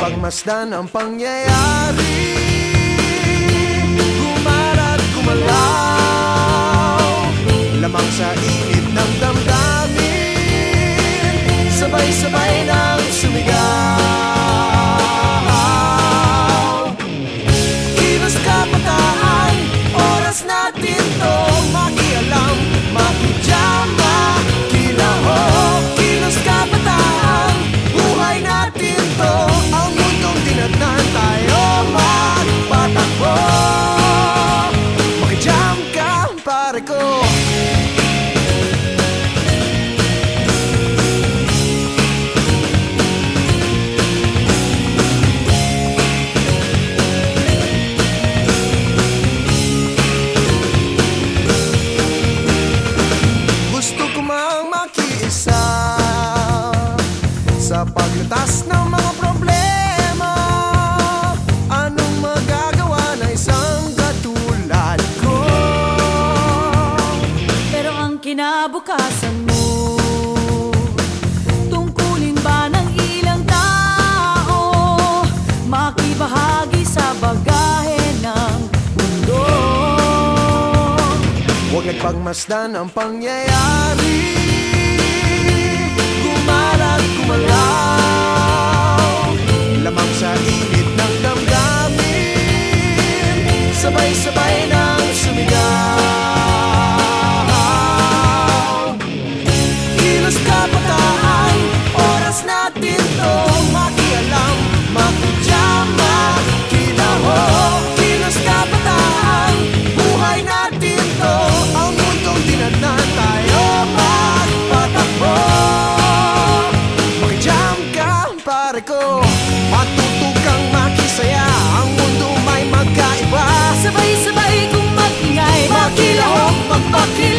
pagmasdan ang pangyayari, gumarat gumalaw, lamang sa init ng damdamin, sabay-sabay nang sumigaw. Kilos kabataan, oras natin to makialam, makijama, kilahok. Kilos kabataan, buhay natin to, ang mundong tinatnan tayo magpatakbo. Makijam ka, pare ko. Sa paglutas ng mga problema, anong magagawa na isang katulad ko? Pero ang kinabukasan mo, tungkulin ba ng ilang tao makibahagi sa bagahe ng mundo? Huwag nagpagmasdan ang pangyayari, gumarat gumalaw, lamang sa init ng damdamin, sabay-sabay nang sumigaw. Kilos kabataan, oras natin to makialam, makijama, kilahok. Kilos kabataan, buhay natin to, ang mundong tinatnan tayo magpatakbo. Pare ko, matuto kang makisaya, ang mundo may magkaiba. Sabay-sabay kung mag-ingay, Makilahok, magpakilahok.